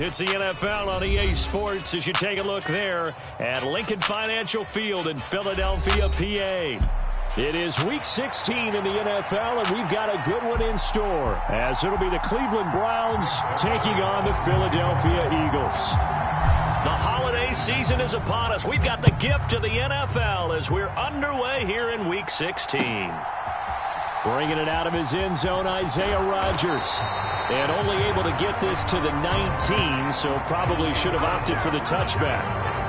It's the NFL on EA Sports as you take a look there at Lincoln Financial Field in Philadelphia, PA. It is Week 16 in the NFL, and we've got a good one in store, as it'll be the Cleveland Browns taking on the Philadelphia Eagles. The holiday season is upon us. We've got the gift of the NFL as we're underway here in Week 16. Bringing it out of his end zone, Isaiah Rodgers. And only able to get this to the 19, so probably should have opted for the touchback.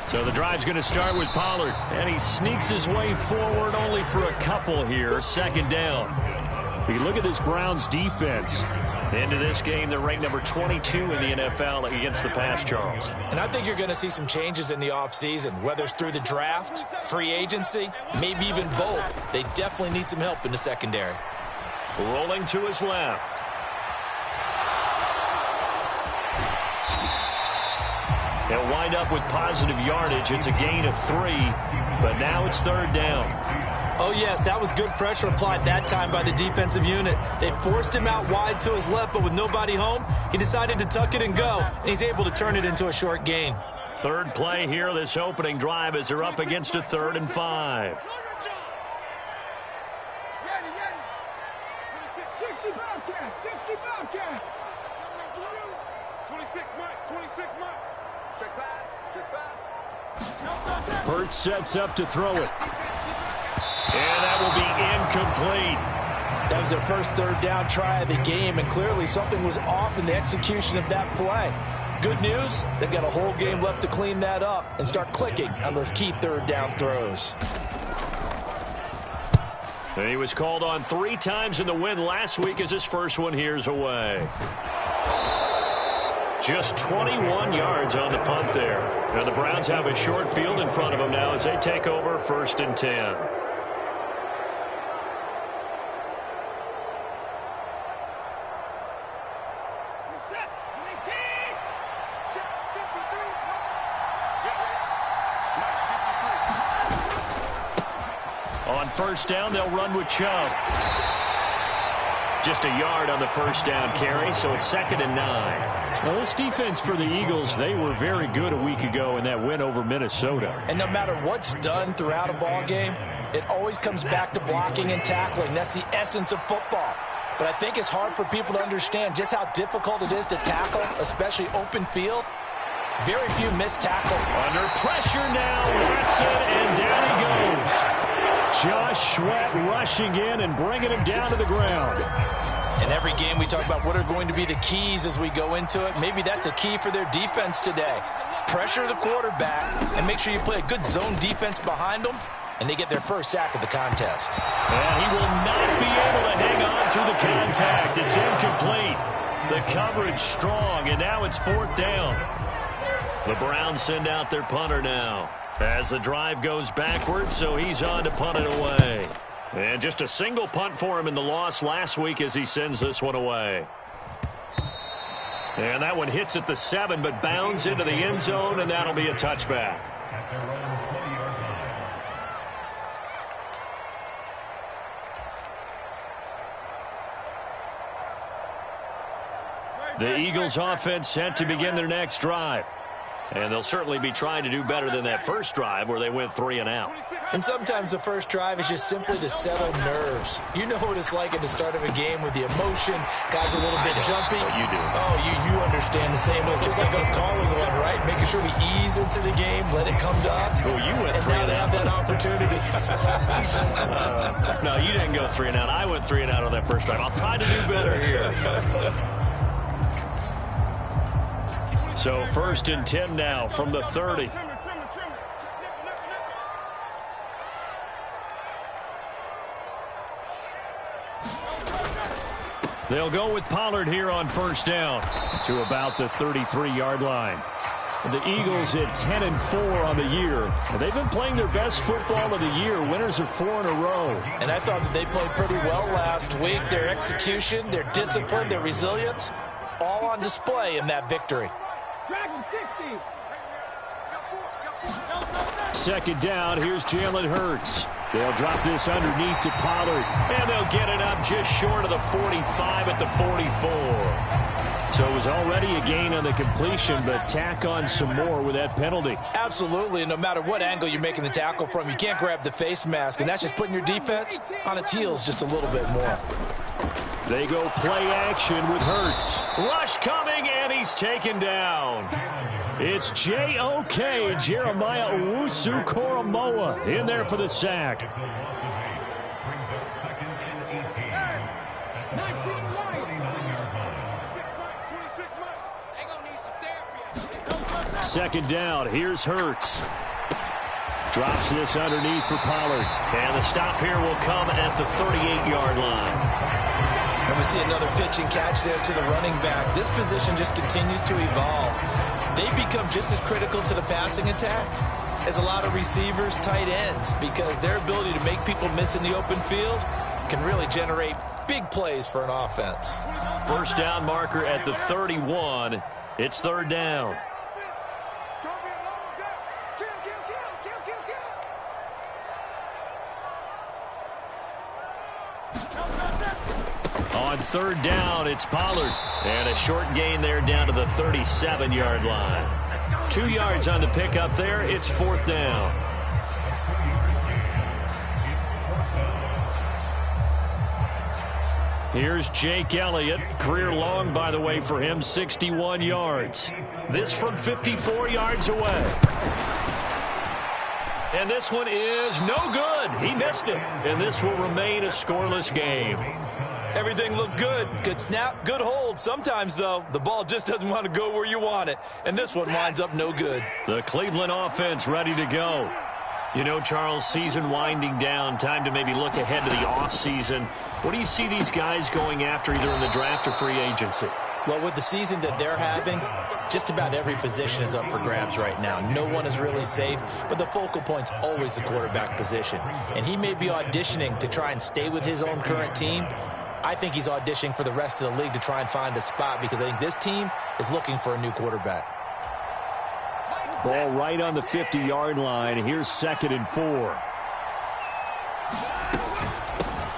So the drive's going to start with Pollard, and he sneaks his way forward only for a couple here. Second down. If you look at this Browns defense, into this game, they're ranked number 22 in the NFL against the pass, Charles. And I think you're going to see some changes in the offseason, whether it's through the draft, free agency, maybe even both. They definitely need some help in the secondary. Rolling to his left. He'll wind up with positive yardage. It's a gain of 3, but now it's third down. Oh, yes, that was good pressure applied that time by the defensive unit. They forced him out wide to his left, but with nobody home, he decided to tuck it and go, and he's able to turn it into a short gain. Third play here, this opening drive, as they're up against a 3rd and 5. Hurts sets up to throw it. And that will be incomplete. That was their first third down try of the game, and clearly something was off in the execution of that play. Good news, they've got a whole game left to clean that up and start clicking on those key third down throws. And he was called on 3 times in the win last week as his first one here's away. Just 21 yards on the punt there. Now the Browns have a short field in front of them now as they take over 1st and 10. On first down, they'll run with Chubb. Just a yard on the first down carry, so it's 2nd and 9. Now, this defense for the Eagles, they were very good a week ago in that win over Minnesota. And no matter what's done throughout a ball game, it always comes back to blocking and tackling. That's the essence of football. But I think it's hard for people to understand just how difficult it is to tackle, especially open field. Very few missed tackles. Under pressure now, Watson, and down he goes. Josh Sweat rushing in and bringing him down to the ground. In every game, we talk about what are going to be the keys as we go into it. Maybe that's a key for their defense today. Pressure the quarterback and make sure you play a good zone defense behind them, and they get their first sack of the contest. And he will not be able to hang on to the contact. It's incomplete. The coverage strong, and now it's 4th down. The Browns send out their punter now as the drive goes backwards, so he's on to punt it away. And just a single punt for him in the loss last week as he sends this one away. And that one hits at the 7, but bounds into the end zone, and that'll be a touchback. The Eagles offense set to begin their next drive. And they'll certainly be trying to do better than that first drive where they went 3 and out. And sometimes the first drive is just simply to settle nerves. You know what it's like at the start of a game with the emotion. Guys a little bit jumpy. Oh, you do. Oh, you understand the same way. Just like us calling one, right? Making sure we ease into the game, let it come to us. Oh, you went 3 and out. And now they have that opportunity. No, you didn't go 3 and out. I went 3 and out on that first drive. I'll try to do better here. So 1st and 10 now from the 30. They'll go with Pollard here on first down to about the 33-yard line. The Eagles at 10-4 on the year. They've been playing their best football of the year. Winners of 4 in a row. And I thought that they played pretty well last week. Their execution, their discipline, their resilience, all on display in that victory. Second down, here's Jalen Hurts. They'll drop this underneath to Pollard, and they'll get it up just short of the 45 at the 44. So it was already a gain on the completion, but tack on some more with that penalty. Absolutely, and no matter what angle you're making the tackle from, you can't grab the face mask, and that's just putting your defense on its heels just a little bit more. They go play action with Hurts. Rush coming, and he's taken down. It's J.O.K. Jeremiah Owusu-Koramoah in there for the sack. Second down, here's Hurts. Drops this underneath for Pollard. And the stop here will come at the 38-yard line. And we see another pitch and catch there to the running back. This position just continues to evolve. They become just as critical to the passing attack as a lot of receivers, tight ends, because their ability to make people miss in the open field can really generate big plays for an offense. First down marker at the 31. It's third down. On third down, it's Pollard. And a short gain there down to the 37-yard line. 2 yards on the pickup there. It's fourth down. Here's Jake Elliott. Career long, by the way, for him, 61 yards. This from 54 yards away. And this one is no good. He missed it. And this will remain a scoreless game. Everything looked good. Good snap, good hold. Sometimes, though, the ball just doesn't want to go where you want it. And this one winds up no good. The Cleveland offense ready to go. You know, Charles, season winding down. Time to maybe look ahead to the offseason. What do you see these guys going after either in the draft or free agency? Well, with the season that they're having, just about every position is up for grabs right now. No one is really safe, but the focal point's always the quarterback position. And he may be auditioning to try and stay with his own current team. I think he's auditioning for the rest of the league to try and find a spot because I think this team is looking for a new quarterback. Ball right on the 50-yard line. Here's 2nd and 4.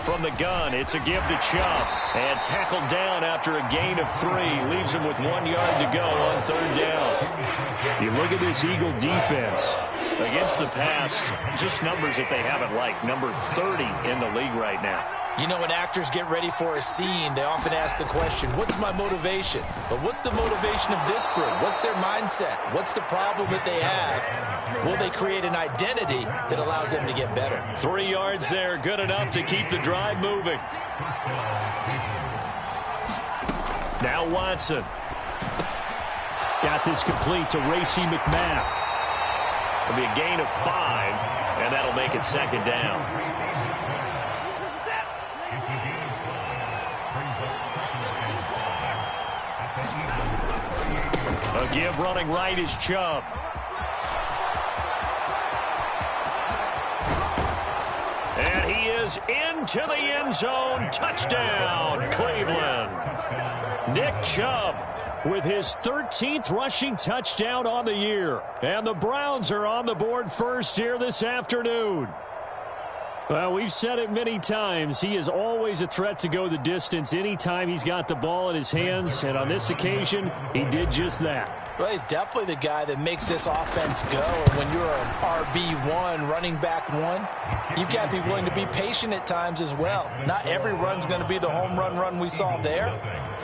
From the gun, it's a give to Chubb. And tackled down after a gain of 3. Leaves him with 1 yard to go on third down. You look at this Eagle defense. Against the pass, just numbers that they haven't liked. Number 30 in the league right now. You know, when actors get ready for a scene, they often ask the question, what's my motivation? But what's the motivation of this group? What's their mindset? What's the problem that they have? Will they create an identity that allows them to get better? 3 yards there, good enough to keep the drive moving. Now Watson. Got this complete to Racey McMath. It'll be a gain of 5, and that'll make it second down. A give running right is Chubb. And he is into the end zone. Touchdown, Cleveland. Nick Chubb with his 13th rushing touchdown on the year. And the Browns are on the board first here this afternoon. Well, we've said it many times. He is always a threat to go the distance anytime he's got the ball in his hands. And on this occasion, he did just that. Well, he's definitely the guy that makes this offense go. And when you're an RB1, running back 1, you've got to be willing to be patient at times as well. Not every run's going to be the home run we saw there.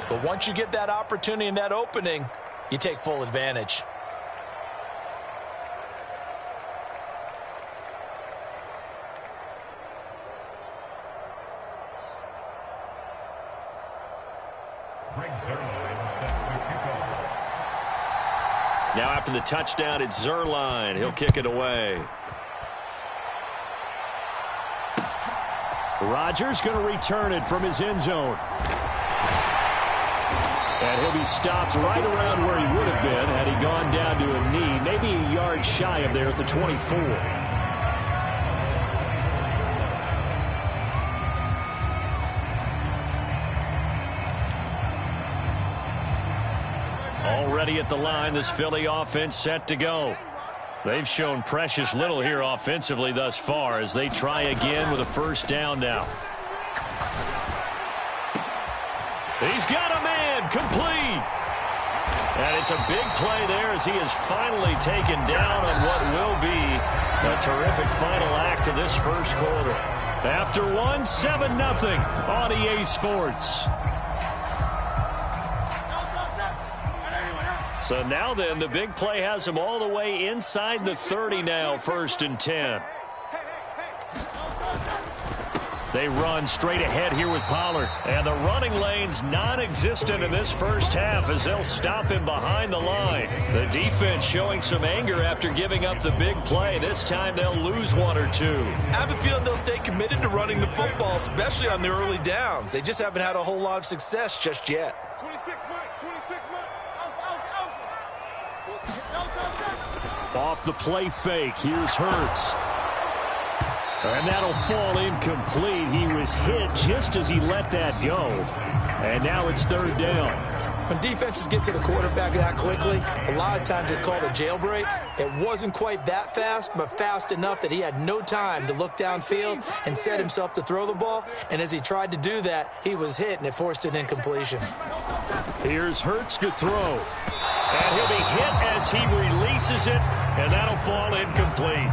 But once you get that opportunity and that opening, you take full advantage. Now after the touchdown, it's Zerline. He'll kick it away. Rodgers going to return it from his end zone. And he'll be stopped right around where he would have been had he gone down to a knee, maybe a yard shy of there at the 24. Already at the line, this Philly offense set to go. They've shown precious little here offensively thus far as they try again with a first down now. He's got a man, complete. And it's a big play there as he is finally taken down on what will be a terrific final act of this first quarter. After one, 7-0 on EA Sports. So now then, the big play has him all the way inside the 30 now, 1st and 10. They run straight ahead here with Pollard. And the running lane's non-existent in this first half as they'll stop him behind the line. The defense showing some anger after giving up the big play. This time they'll lose one or two. I have a feeling they'll stay committed to running the football, especially on the early downs. They just haven't had a whole lot of success just yet. Off the play fake, here's Hurts. And that'll fall incomplete. He was hit just as he let that go. And now it's 3rd down. When defenses get to the quarterback that quickly, a lot of times it's called a jailbreak. It wasn't quite that fast, but fast enough that he had no time to look downfield and set himself to throw the ball. And as he tried to do that, he was hit, and it forced an incompletion. Here's Hurts to throw. And he'll be hit as he releases it, and that'll fall incomplete.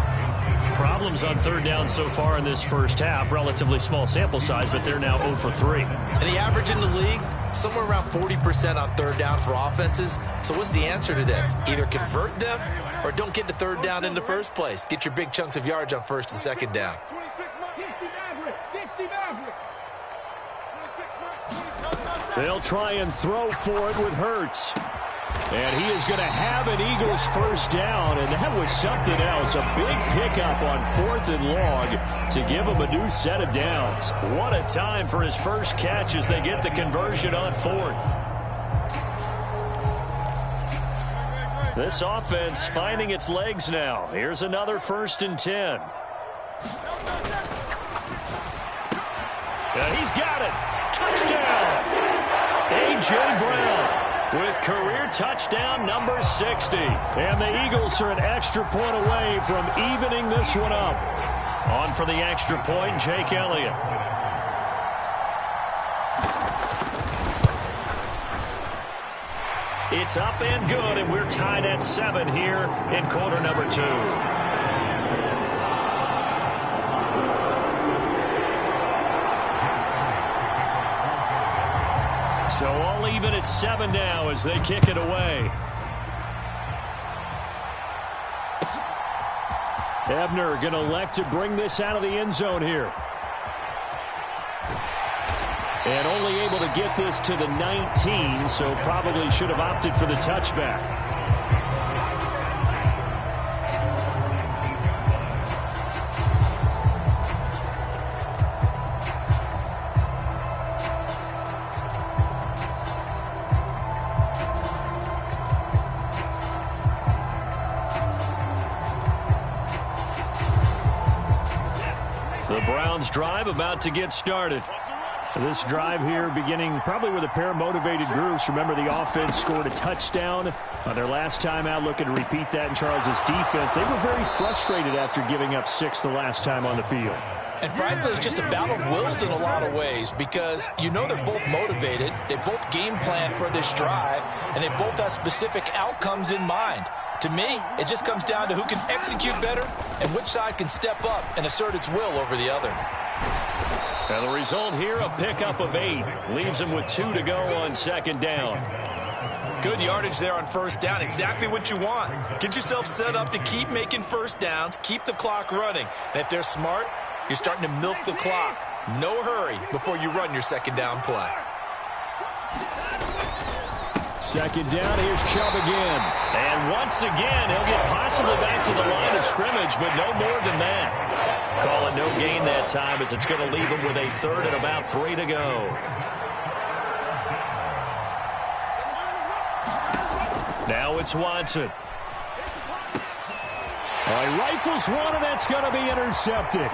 Problems on 3rd down so far in this first half. Relatively small sample size, but they're now 0 for 3. And the average in the league, somewhere around 40% on 3rd down for offenses. So what's the answer to this? Either convert them or don't get to 3rd down in the first place. Get your big chunks of yards on 1st and 2nd down. They'll try and throw for it with Hurts. And he is going to have an Eagles first down, and that was something else. A big pickup on 4th and long to give him a new set of downs. What a time for his first catch as they get the conversion on 4th. This offense finding its legs now. Here's another 1st and 10. And he's got it. Touchdown. A.J. Brown with career touchdown number 60. And the Eagles are an extra point away from evening this one up. On for the extra point, Jake Elliott. It's up and good, and we're tied at 7 here in quarter number 2. So all even at 7 now as they kick it away. Ebner going to elect to bring this out of the end zone here. And only able to get this to the 19, so probably should have opted for the touchback. The Browns drive about to get started. This drive here beginning probably with a pair of motivated groups. Remember, the offense scored a touchdown on their last time out, looking to repeat that in Charles's defense. They were very frustrated after giving up 6 the last time on the field. And frankly, it's just a battle of wills in a lot of ways because you know they're both motivated. They both game plan for this drive, and they both have specific outcomes in mind. To me, it just comes down to who can execute better and which side can step up and assert its will over the other. And the result here, a pickup of 8. Leaves them with 2 to go on 2nd down. Good yardage there on 1st down. Exactly what you want. Get yourself set up to keep making 1st downs, keep the clock running. And if they're smart, you're starting to milk the clock. No hurry before you run your 2nd down play. 2nd down, here's Chubb again. And once again, he'll get possibly back to the line of scrimmage, but no more than that. Call it no gain that time as it's going to leave him with a 3rd and about 3 to go. Now it's Watson. Rifles one, and that's going to be intercepted.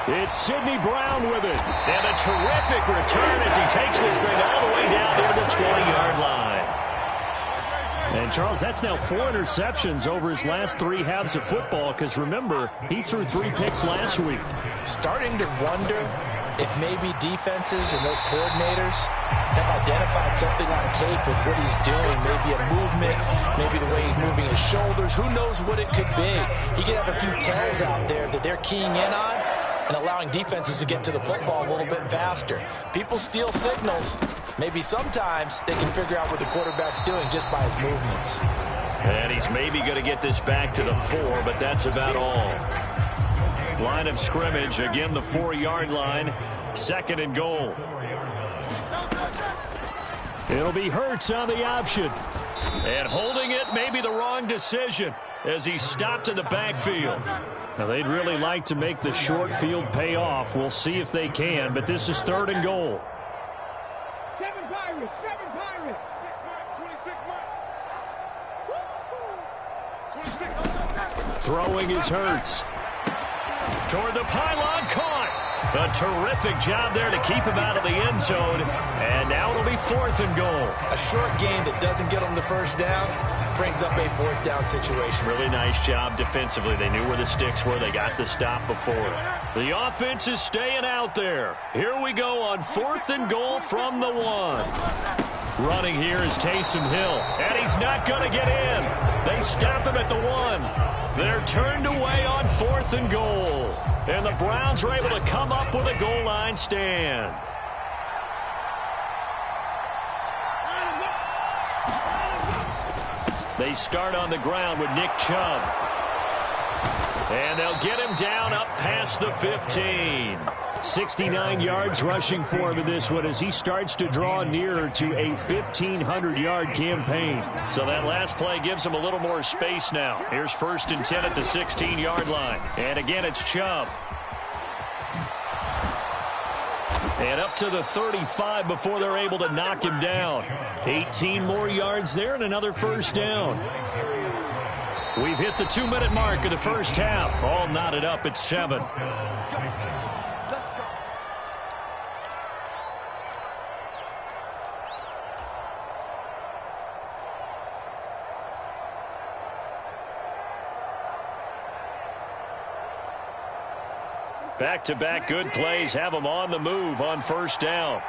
It's Sidney Brown with it. And a terrific return as he takes this thing all the way down near the 20-yard line. And, Charles, that's now 4 interceptions over his last 3 halves of football because, remember, he threw 3 picks last week. Starting to wonder if maybe defenses and those coordinators have identified something on tape with what he's doing. Maybe a movement, maybe the way he's moving his shoulders. Who knows what it could be? He could have a few tells out there that they're keying in on and allowing defenses to get to the football a little bit faster. People steal signals. Maybe sometimes they can figure out what the quarterback's doing just by his movements. And he's maybe going to get this back to the 4, but that's about all. Line of scrimmage, again the 4-yard line, 2nd and goal. It'll be Hurts on the option. And holding it may be the wrong decision as he stopped in the backfield. Now, they'd really like to make the short field pay off. We'll see if they can, but this is 3rd and goal. 7 Pirates, 7 Pirates. 26 Throwing is Hurts. Toward the pylon, caught. A terrific job there to keep him out of the end zone. And now it'll be 4th and goal. A short game that doesn't get them the first down brings up a 4th down situation. Really nice job defensively. They knew where the sticks were. They got the stop before. The offense is staying out there. Here we go on 4th and goal from the 1. Running here is Taysom Hill. And he's not going to get in. They stop him at the 1. They're turned away on 4th and goal. And the Browns are able to come up with a goal line stand. They start on the ground with Nick Chubb. And they'll get him down up past the 15. 69 yards rushing for him in this one as he starts to draw nearer to a 1,500-yard campaign. So that last play gives him a little more space now. Here's 1st and 10 at the 16-yard line. And again, it's Chubb. And up to the 35 before they're able to knock him down. 18 more yards there and another 1st down. We've hit the 2-minute mark of the first half. All knotted up at 7. Back-to-back good plays have them on the move on 1st down.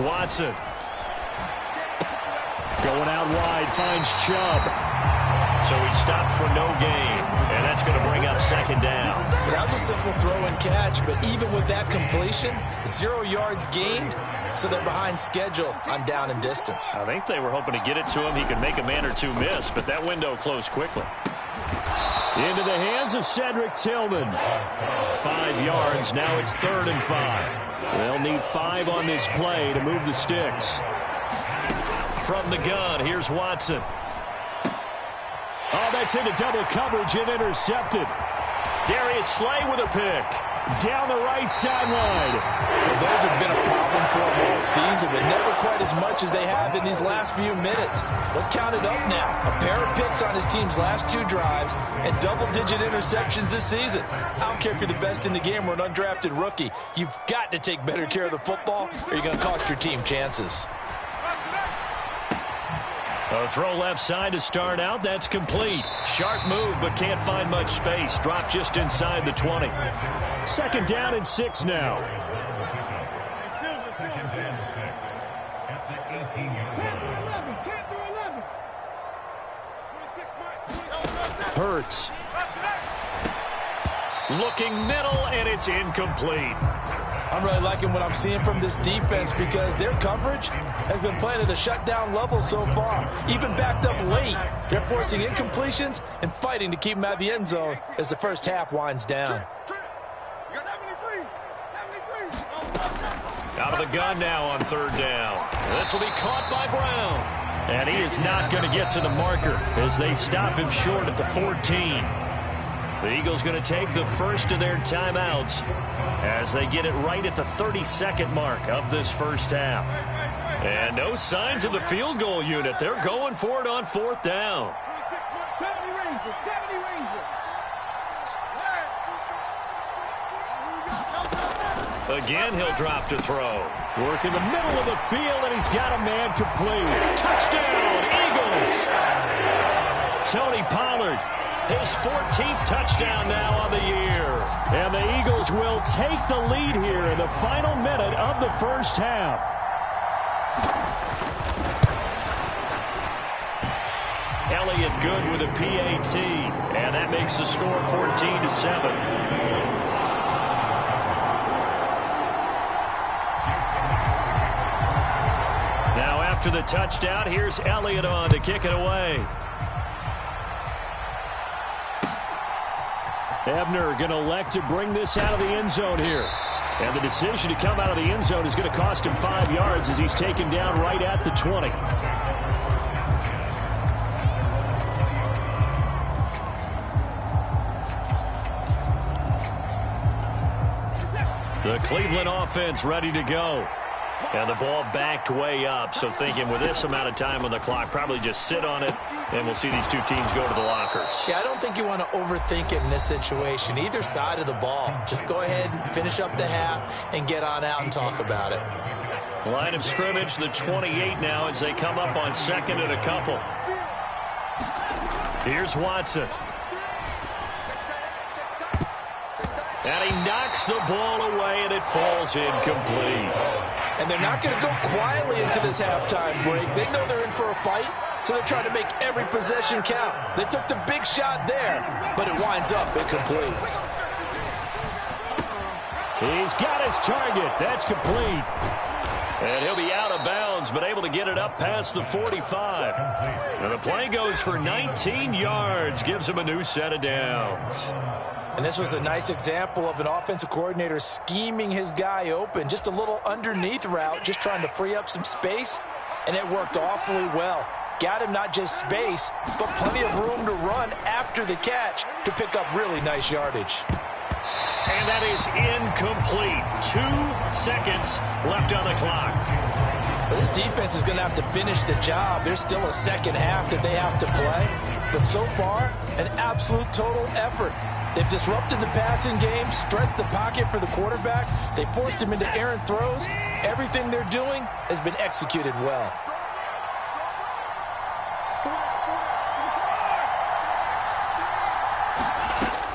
Watson. Going out wide, finds Chubb. So he stopped for no gain, and that's going to bring up 2nd down. That was a simple throw and catch, but even with that completion, 0 yards gained, so they're behind schedule on down and distance. I think they were hoping to get it to him. He could make a man or 2 miss, but that window closed quickly. Into the hands of Cedric Tillman. 5 yards. Now it's 3rd and 5. They'll need 5 on this play to move the sticks. From the gun, here's Watson. Oh, that's into double coverage and intercepted. Darius Slay with a pick. Down the right sideline. Well, those have been a problem for him all season, but never quite as much as they have in these last few minutes. Let's count it up now. A pair of picks on his team's last 2 drives and double-digit interceptions this season. I don't care if you're the best in the game or an undrafted rookie. You've got to take better care of the football or you're going to cost your team chances. A throw left side to start out. That's complete. Sharp move, but can't find much space. Dropped just inside the 20. 2nd down and 6 now. Hurts. Looking middle, and it's incomplete. I'm really liking what I'm seeing from this defense because their coverage has been playing at a shutdown level so far. Even backed up late, they're forcing incompletions and fighting to keep them out of the end zone as the first half winds down. Out of the gun now on 3rd down. This will be caught by Brown. And he is not going to get to the marker as they stop him short at the 14. The Eagles going to take the first of their timeouts as they get it right at the 32nd mark of this first half. And no signs of the field goal unit. They're going for it on 4th down. 70 Rangers, 70 Rangers. Again, he'll drop to throw. Work in the middle of the field, and he's got a man complete. Touchdown, Eagles! Tony Pollard, his 14th touchdown now on the year. And the Eagles will take the lead here in the final minute of the first half. Elliott good with a PAT, and that makes the score 14-7. After the touchdown, here's Elliott on to kick it away. Ebner going to elect to bring this out of the end zone here. And the decision to come out of the end zone is going to cost him 5 yards as he's taken down right at the 20. The Cleveland offense ready to go. And the ball backed way up, so thinking with this amount of time on the clock, probably just sit on it, and we'll see these two teams go to the lockers. Yeah, I don't think you want to overthink it in this situation. Either side of the ball. Just go ahead and finish up the half and get on out and talk about it. Line of scrimmage, the 28 now as they come up on 2nd and a couple. Here's Watson. And he knocks the ball away, and it falls incomplete. And they're not going to go quietly into this halftime break. They know they're in for a fight, so they're trying to make every possession count. They took the big shot there, but it winds up incomplete. He's got his target. That's complete. And he'll be out of bounds, but able to get it up past the 45. And the play goes for 19 yards, gives him a new set of downs. And this was a nice example of an offensive coordinator scheming his guy open. Just a little underneath route, just trying to free up some space, and it worked awfully well. Got him not just space, but plenty of room to run after the catch to pick up really nice yardage. And that is incomplete. 2 seconds left on the clock. Well, this defense is going to have to finish the job. There's still a second half that they have to play. But so far, an absolute total effort. They've disrupted the passing game, stressed the pocket for the quarterback. They forced him into errant throws. Everything they're doing has been executed well.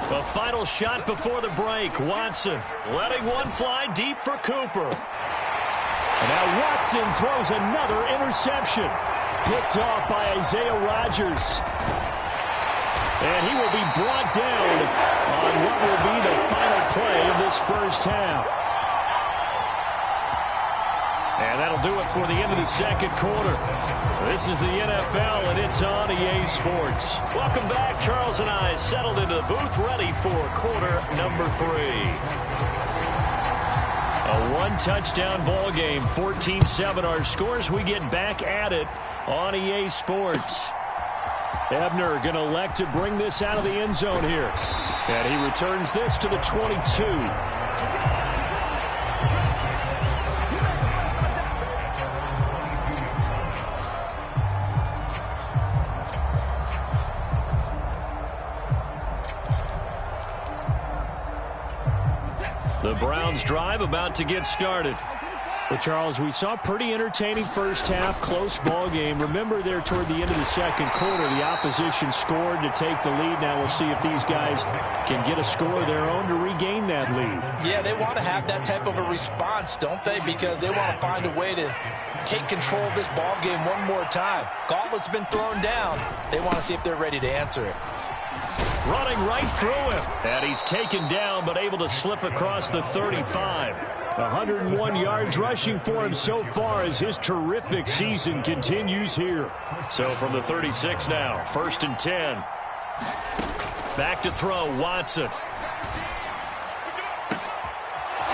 The final shot before the break. Watson letting one fly deep for Cooper. And now Watson throws another interception. Picked off by Isaiah Rodgers. And he will be brought down on what will be the final play of this first half. And that'll do it for the end of the second quarter. This is the NFL, and it's on EA Sports. Welcome back. Charles and I settled into the booth, ready for quarter number 3. A one-touchdown ball game, 14-7 our scores. We get back at it on EA Sports. Ebner going to elect to bring this out of the end zone here. And he returns this to the 22. The Browns drive about to get started. Well, Charles, we saw a pretty entertaining first half, close ball game. Remember there toward the end of the second quarter, the opposition scored to take the lead. Now we'll see if these guys can get a score of their own to regain that lead. Yeah, they want to have that type of a response, don't they? Because they want to find a way to take control of this ball game one more time. Gauntlet's been thrown down. They want to see if they're ready to answer it. Running right through him. And he's taken down, but able to slip across the 35. 101 yards rushing for him so far as his terrific season continues here. So from the 36 now, 1st and 10. Back to throw, Watson.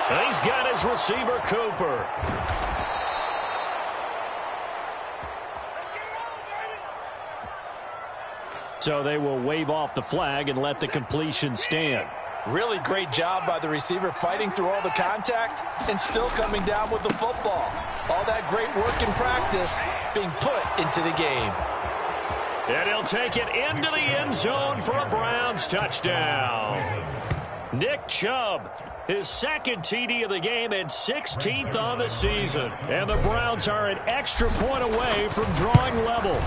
And he's got his receiver, Cooper. So they will wave off the flag and let the completion stand. Really great job by the receiver fighting through all the contact and still coming down with the football. All that great work in practice being put into the game. And he'll take it into the end zone for a Browns touchdown. Nick Chubb, his second TD of the game and 16th on the season. And the Browns are an extra point away from drawing level.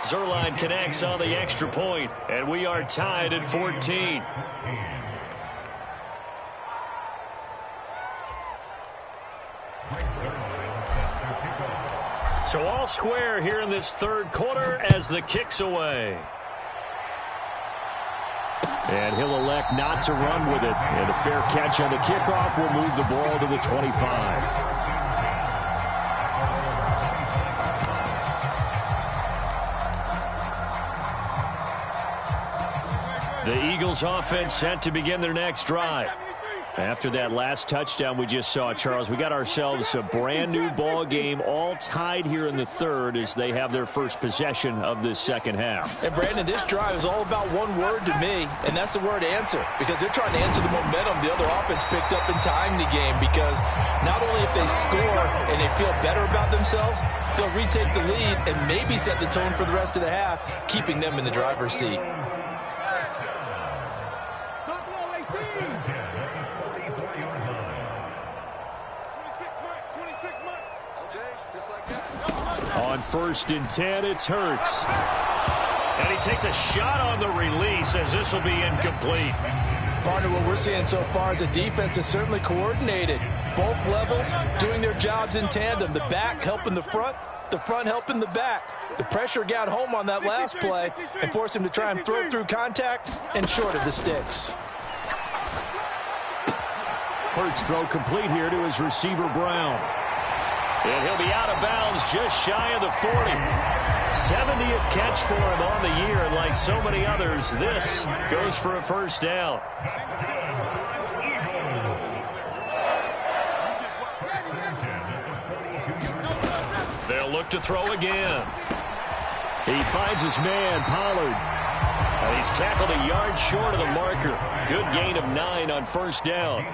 Zerline connects on the extra point, and we are tied at 14. So all square here in this third quarter as the kick's away. And he'll elect not to run with it. And a fair catch on the kickoff will move the ball to the 25. The Eagles offense set to begin their next drive. After that last touchdown we just saw, Charles, we got ourselves a brand new ball game, all tied here in the third as they have their first possession of this second half. And Brandon, this drive is all about one word to me, and that's the word answer, because they're trying to answer the momentum the other offense picked up in tying the game, because not only if they score and they feel better about themselves, they'll retake the lead and maybe set the tone for the rest of the half, keeping them in the driver's seat. On 1st and 10, it's Hurts. And he takes a shot on the release as this will be incomplete. Partner, what we're seeing so far is the defense is certainly coordinated. Both levels doing their jobs in tandem. The back helping the front helping the back. The pressure got home on that last play and forced him to try and throw through contact and short of the sticks. Hurts throw complete here to his receiver, Brown. And he'll be out of bounds just shy of the 40. 70th catch for him on the year, and like so many others, this goes for a first down. They'll look to throw again. He finds his man, Pollard. And he's tackled a yard short of the marker. Good gain of 9 on first down.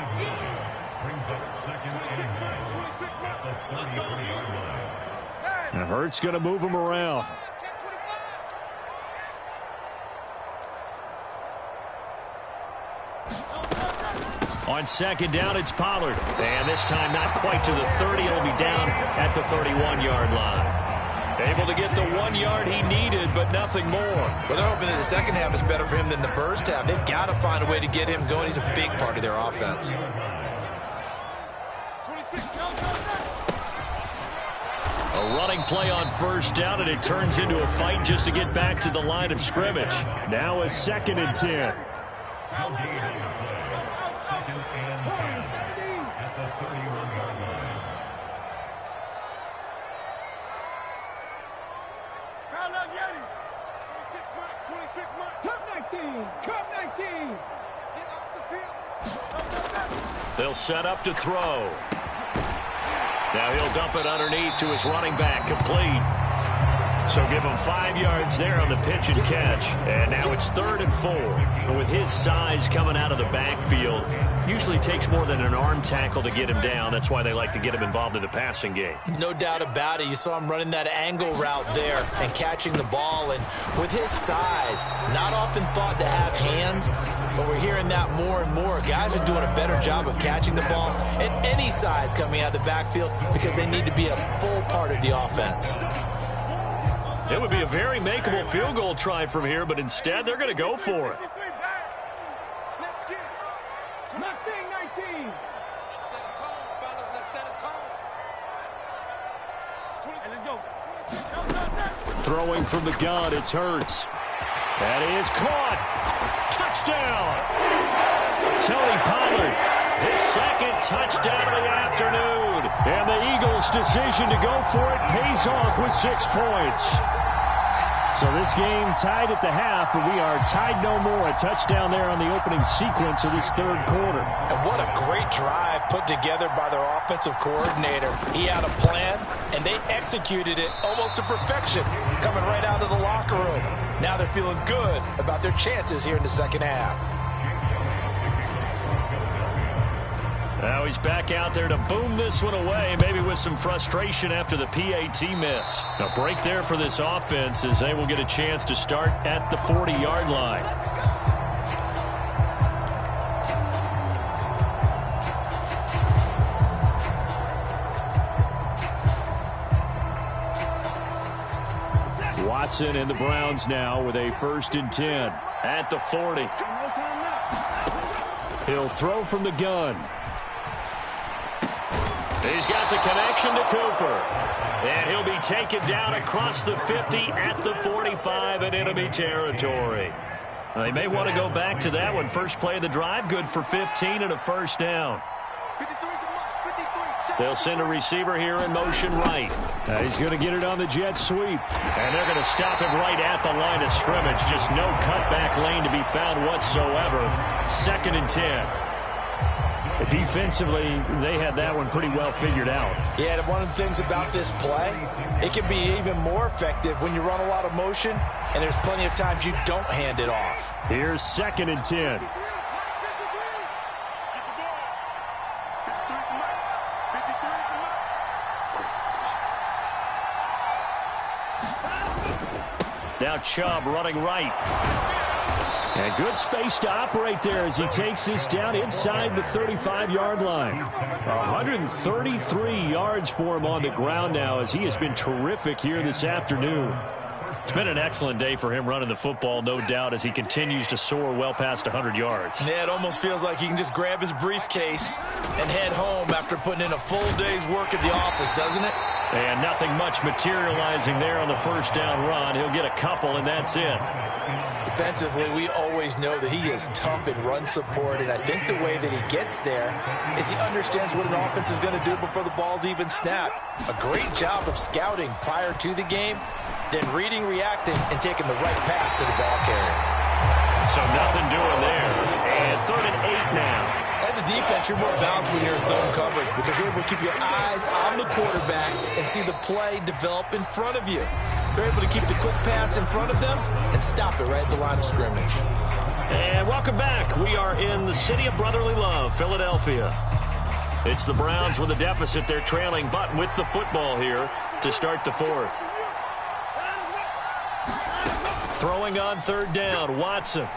And Hurts going to move him around. On second down, it's Pollard. And this time not quite to the 30. It'll be down at the 31-yard line. Able to get the 1 yard he needed, but nothing more. Well, they're hoping that the second half is better for him than the first half. They've got to find a way to get him going. He's a big part of their offense. A running play on first down, and it turns into a fight just to get back to the line of scrimmage. Now a 2nd and 10. They'll set up to throw. Now he'll dump it underneath to his running back, complete. So give him 5 yards there on the pitch and catch. And now it's 3rd and 4. And with his size coming out of the backfield, usually takes more than an arm tackle to get him down. That's why they like to get him involved in the passing game. No doubt about it. You saw him running that angle route there and catching the ball. And with his size, not often thought to have hands, but we're hearing that more and more. Guys are doing a better job of catching the ball at any size coming out of the backfield because they need to be a full part of the offense. It would be a very makeable field goal try from here, but instead they're going to go for it. Throwing from the gun, it's Hurts. That is caught. Touchdown. Tony Pollard, his 2nd touchdown of the afternoon. And the Eagles' decision to go for it pays off with 6 points. So this game tied at the half, but we are tied no more. A touchdown there on the opening sequence of this third quarter. And what a great drive put together by their offensive coordinator. He had a plan, and they executed it almost to perfection, coming right out of the locker room. Now they're feeling good about their chances here in the second half. Now he's back out there to boom this one away, maybe with some frustration after the PAT miss. A break there for this offense as they will get a chance to start at the 40-yard line. Watson and the Browns now with a 1st and 10 at the 40. He'll throw from the gun. He's got the connection to Cooper. And he'll be taken down across the 50 at the 45 in enemy territory. They may want to go back to that one. First play of the drive, good for 15 and a 1st down. They'll send a receiver here in motion right. He's going to get it on the jet sweep. And they're going to stop him right at the line of scrimmage. Just no cutback lane to be found whatsoever. 2nd and 10. Defensively, they had that one pretty well figured out. Yeah, and one of the things about this play, it can be even more effective when you run a lot of motion, and there's plenty of times you don't hand it off. Here's 2nd and 10. Now Chubb running right. And good space to operate there as he takes this down inside the 35-yard line. 133 yards for him on the ground now as he has been terrific here this afternoon. It's been an excellent day for him running the football, no doubt, as he continues to soar well past 100 yards. Yeah, it almost feels like he can just grab his briefcase and head home after putting in a full day's work at the office, doesn't it? And nothing much materializing there on the 1st down run. He'll get a couple, and that's it. Defensively, we always know that he is tough in run support, and I think the way that he gets there is he understands what an offense is going to do before the ball's even snapped. A great job of scouting prior to the game, then reading, reacting, and taking the right path to the ball carrier. So nothing doing there. And 3rd and 8 now. As a defense, you're more balanced when you're in zone coverage because you're able to keep your eyes on the quarterback and see the play develop in front of you. You're able to keep the quick pass in front of them and stop it right at the line of scrimmage. And welcome back. We are in the city of brotherly love, Philadelphia. It's the Browns with a deficit. They're trailing, but with the football here to start the 4th. Throwing on 3rd down, Watson.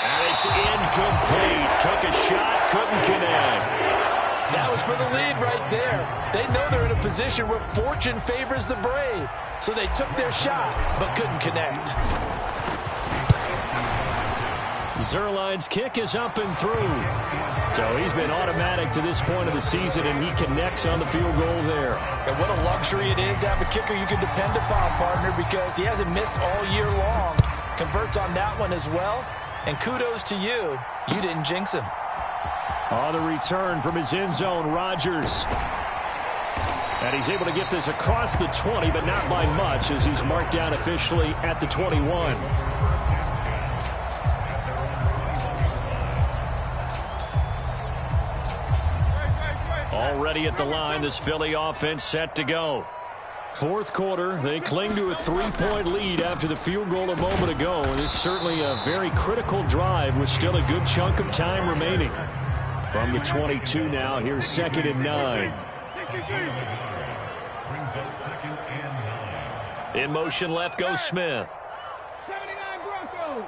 And it's incomplete. Took a shot, couldn't connect. That was for the lead right there. They know they're in a position where fortune favors the brave. So they took their shot, but couldn't connect. Zerline's kick is up and through. So he's been automatic to this point of the season, and he connects on the field goal there. And what a luxury it is to have a kicker you can depend upon, partner, because he hasn't missed all year long. Converts on that one as well. And kudos to you. You didn't jinx him. On the return from his end zone, Rodgers. And he's able to get this across the 20, but not by much, as he's marked down officially at the 21. Already at the line, this Philly offense set to go. 4th quarter, they cling to a 3-point lead after the field goal a moment ago. And it's certainly a very critical drive with still a good chunk of time remaining. From the 22 now, here's 2nd and 9. In motion left goes Smith. 79 Broncos.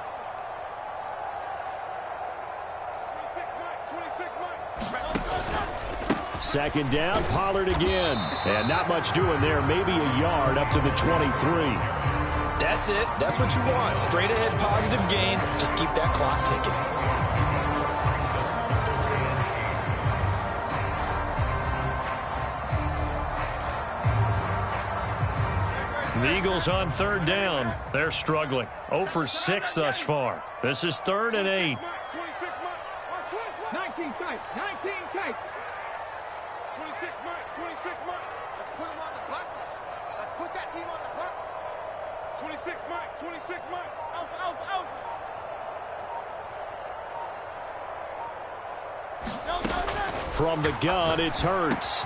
2nd down, Pollard again. And not much doing there, maybe a yard up to the 23. That's it. That's what you want. Straight ahead positive gain. Just keep that clock ticking. The Eagles on 3rd down. They're struggling. 0 for 6 thus far. This is 3rd and 8. 19 tight. 19 tight. 26 Mike. Let's put him on the buses. Let's put that team on the bus. 26 Mike. Out. From the gun, it's Hurts.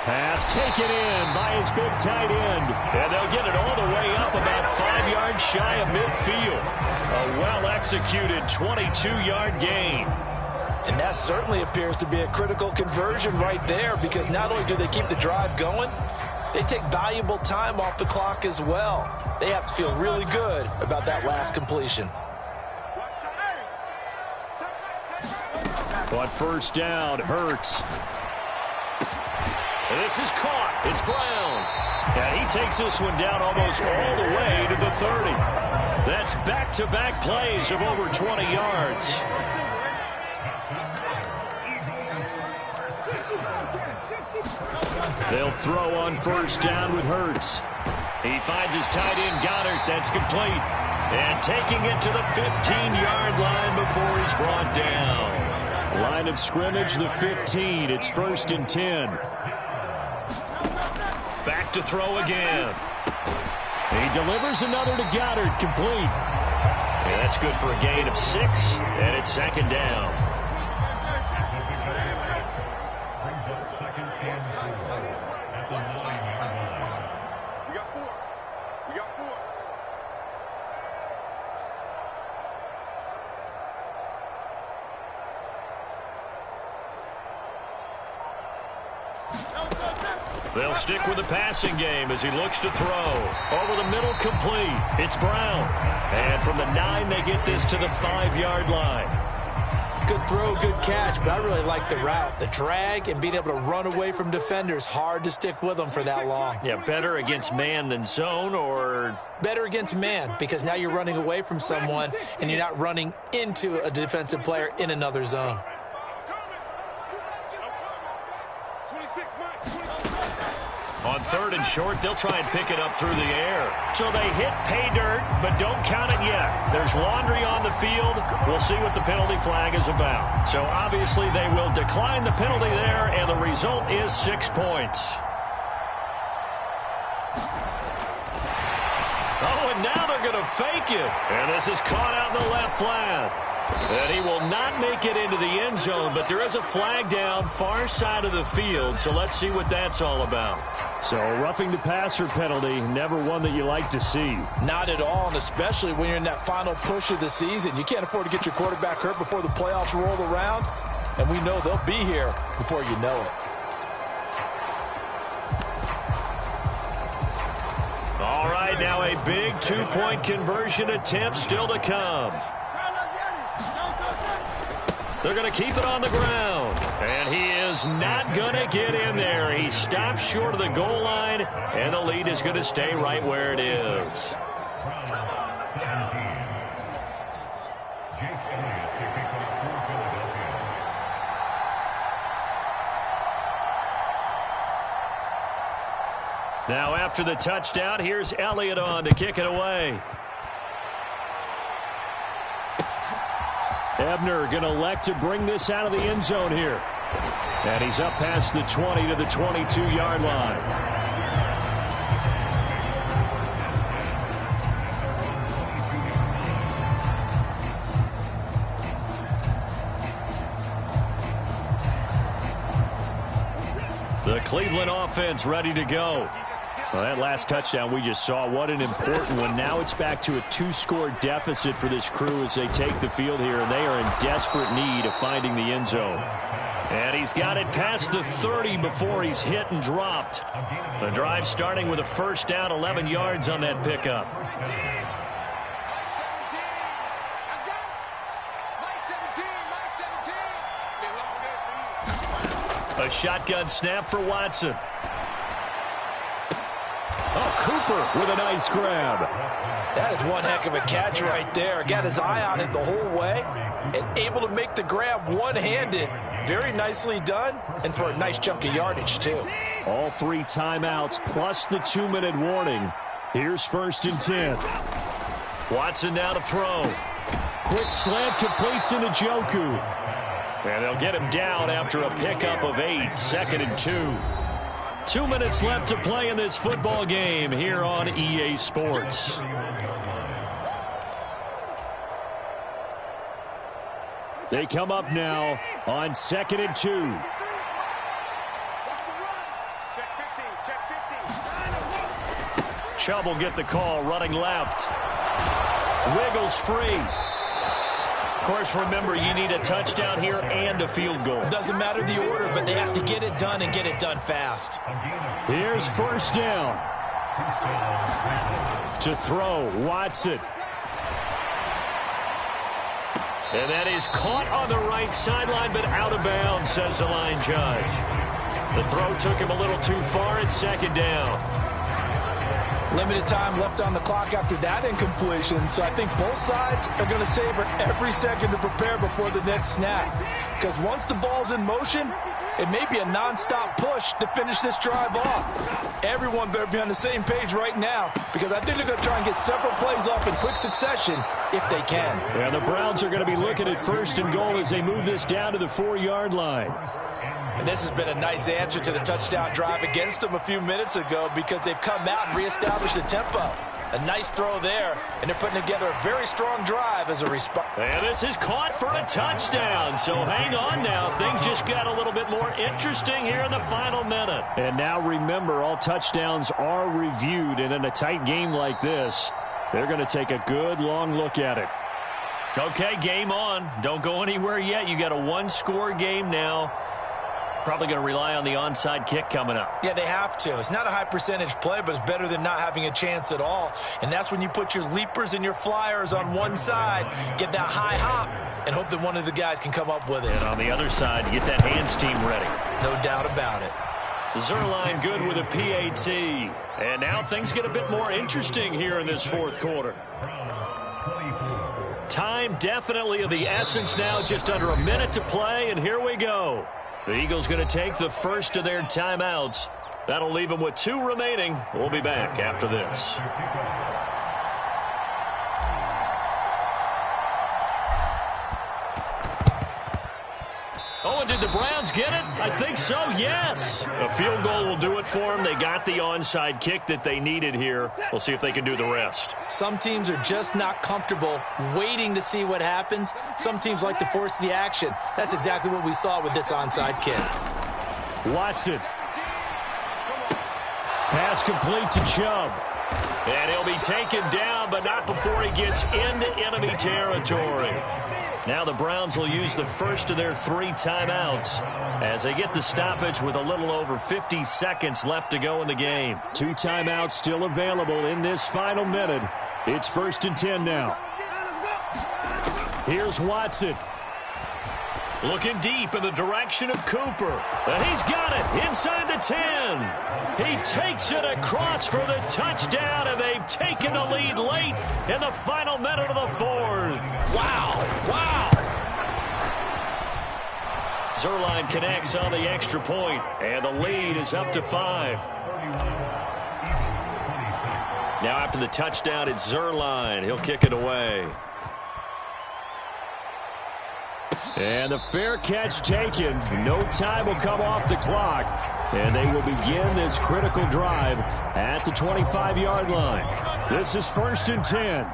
Pass taken in by his big tight end. And they'll get it all the way up about 5 yards shy of midfield. A well-executed 22-yard gain. And that certainly appears to be a critical conversion right there, because not only do they keep the drive going, they take valuable time off the clock as well. They have to feel really good about that last completion. On first down, Hurts. And this is caught. It's Brown. And he takes this one down almost all the way to the 30. That's back-to-back plays of over 20 yards. They'll throw on first down with Hurts. He finds his tight end, Goddard. That's complete. And taking it to the 15-yard line before he's brought down. Line of scrimmage, the 15. It's 1st and 10. Back to throw again. He delivers another to Goddard, complete. And that's good for a gain of 6, and it's 2nd down. We got 4. We got 4. They'll stick with the passing game as he looks to throw. Over the middle, complete. It's Brown. And from the 9, they get this to the 5-yard line. Good throw, good catch, but I really like the route. The drag and being able to run away from defenders, hard to stick with them for that long. Yeah, better against man than zone, or better against man, because now you're running away from someone and you're not running into a defensive player in another zone. on 3rd and short, they'll try and pick it up through the air. So they hit pay dirt, but don't count it yet. There's laundry on the field. We'll see what the penalty flag is about. So obviously they will decline the penalty there, and the result is 6 points. Oh, and now they're going to fake it. And this is caught out in the left flat. And he will not make it into the end zone, but there is a flag down far side of the field, so let's see what that's all about. So roughing the passer penalty, never one that you like to see. Not at all, and especially when you're in that final push of the season. You can't afford to get your quarterback hurt before the playoffs roll around, and we know they'll be here before you know it. All right, now a big two-point conversion attempt still to come. They're going to keep it on the ground. And he is not going to get in there. He stops short of the goal line, and the lead is going to stay right where it is. Now after the touchdown, here's Elliott on to kick it away. Ebner going to elect to bring this out of the end zone here. And he's up past the 20 to the 22-yard line. The Cleveland offense ready to go. Well, that last touchdown we just saw, what an important one. Now it's back to a 2-score deficit for this crew as they take the field here, and they are in desperate need of finding the end zone. And he's got it past the 30 before he's hit and dropped. The drive starting with a first down, 11 yards on that pickup. A shotgun snap for Watson. Oh, Cooper with a nice grab. That is one heck of a catch right there. Got his eye on it the whole way and able to make the grab one-handed. Very nicely done, and for a nice chunk of yardage, too. All 3 timeouts plus the 2-minute warning. Here's 1st and 10. Watson now to throw. Quick slant completes into Njoku. And they'll get him down after a pickup of 8, 2nd and 2. 2 minutes left to play in this football game here on EA Sports. They come up now on 2nd and 2. Chubb will get the call running left. Wiggles free. course, remember, you need a touchdown here and a field goal. Doesn't matter the order, but they have to get it done and get it done fast. Here's first down. To throw, Watson. And that is caught on the right sideline, but out of bounds, says the line judge. The throw took him a little too far. It's second down. Limited time left on the clock after that incompletion, so I think both sides are going to savor every second to prepare before the next snap. Because once the ball's in motion, it may be a nonstop push to finish this drive off. Everyone better be on the same page right now, because I think they're going to try and get several plays off in quick succession if they can. Yeah, the Browns are going to be looking at first and goal as they move this down to the 4-yard line. And this has been a nice answer to the touchdown drive against them a few minutes ago, because they've come out and reestablished the tempo. A nice throw there, and they're putting together a very strong drive as a response. And this is caught for a touchdown, so hang on now. Things just got a little bit more interesting here in the final minute. And now remember, all touchdowns are reviewed, and in a tight game like this, they're going to take a good long look at it. Okay, game on. Don't go anywhere yet. You got a one-score game now. Probably going to rely on the onside kick coming up. Yeah, they have to. It's not a high percentage play, but it's better than not having a chance at all. And that's when you put your leapers and your flyers on one side, get that high hop, and hope that one of the guys can come up with it. And on the other side, get that hands team ready. No doubt about it. Zuerlein good with a PAT. And now things get a bit more interesting here in this fourth quarter. Time definitely of the essence now, just under a minute to play, and here we go. The Eagles going to take the first of their timeouts. That'll leave them with 2 remaining. We'll be back after this. Oh, and did the Browns get it? I think so, yes. A field goal will do it for them. They got the onside kick that they needed here. We'll see if they can do the rest. Some teams are just not comfortable waiting to see what happens. Some teams like to force the action. That's exactly what we saw with this onside kick. Watson. Pass complete to Chubb. And he'll be taken down, but not before he gets into enemy territory. Now the Browns will use the first of their 3 timeouts as they get the stoppage with a little over 50 seconds left to go in the game. 2 timeouts still available in this final minute. It's 1st and 10 now. Here's Watson. Looking deep in the direction of Cooper. And he's got it inside the 10. He takes it across for the touchdown, and they've taken the lead late in the final minute of the 4th. Wow. Wow. Zuerlein connects on the extra point, and the lead is up to 5. Now after the touchdown, it's Zuerlein. He'll kick it away. And the fair catch taken. No time will come off the clock. And they will begin this critical drive at the 25-yard line. This is 1st and 10.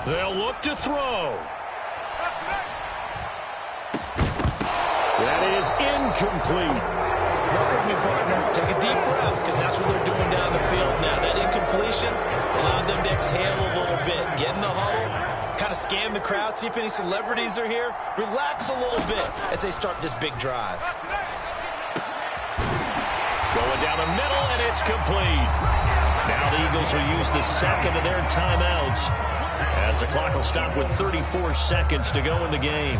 They'll look to throw. That is incomplete. Work with me, partner. Take a deep breath, because that's what they're doing down the field now. That incompletion allowed them to exhale a little bit. Get in the huddle, kind of scan the crowd, see if any celebrities are here. Relax a little bit as they start this big drive. Going down the middle, and it's complete. Now the Eagles will use the second of their timeouts as the clock will stop with 34 seconds to go in the game.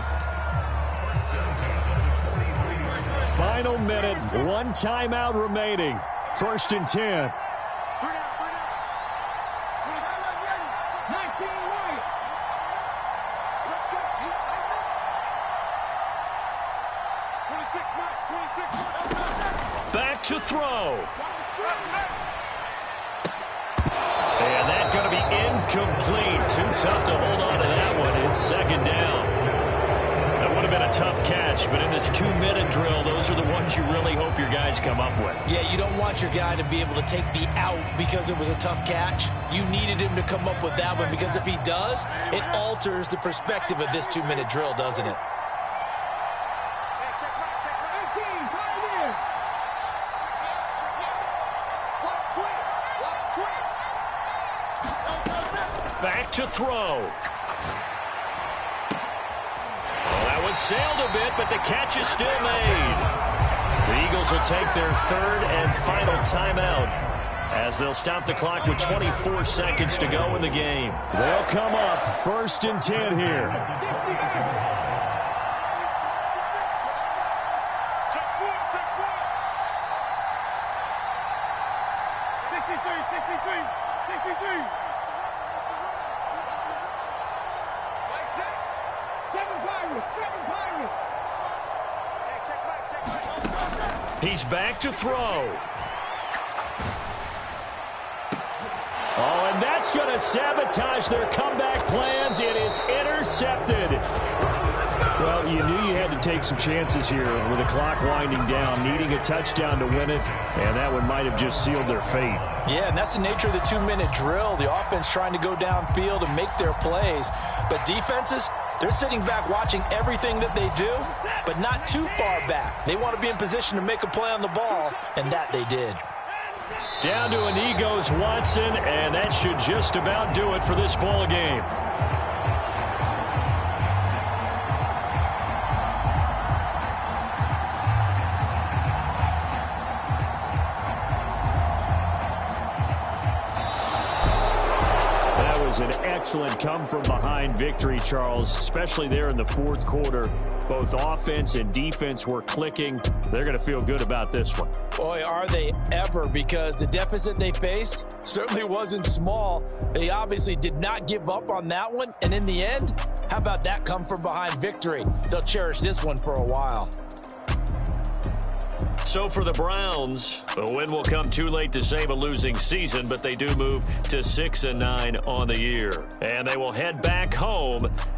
Final minute, 1 timeout remaining. 1st and 10. Back to throw. And that's going to be incomplete. Too tough to hold on to that one. It's 2nd down. And would have been a tough catch, but in this 2-minute drill, those are the ones you really hope your guys come up with. Yeah, you don't want your guy to be able to take the out because it was a tough catch. You needed him to come up with that one because if he does, it alters the perspective of this 2-minute drill, doesn't it? Back to throw. That was sailed a bit, but the catch is still made. The Eagles will take their third and final timeout as they'll stop the clock with 24 seconds to go in the game. They'll come up 1st and 10 here. Check four. 63. 7 Pirates. Hey, check. He's back to throw. Oh, and that's going to sabotage their comeback plans. It is intercepted. Well, you knew you had to take some chances here with the clock winding down, needing a touchdown to win it, and that one might have just sealed their fate. Yeah, and that's the nature of the 2-minute drill. The offense trying to go downfield and make their plays. But defenses, they're sitting back watching everything that they do, but not too far back. They want to be in position to make a play on the ball, and that they did. Down to an E goes Watson, and that should just about do it for this ball game. An excellent come-from-behind victory, Charles, especially there in the 4th quarter. Both offense and defense were clicking. They're going to feel good about this one. Boy, are they ever, because the deficit they faced certainly wasn't small. They obviously did not give up on that one, and in the end, how about that come-from-behind victory? They'll cherish this one for a while. So for the Browns, a win will come too late to save a losing season, but they do move to 6-9 on the year. And they will head back home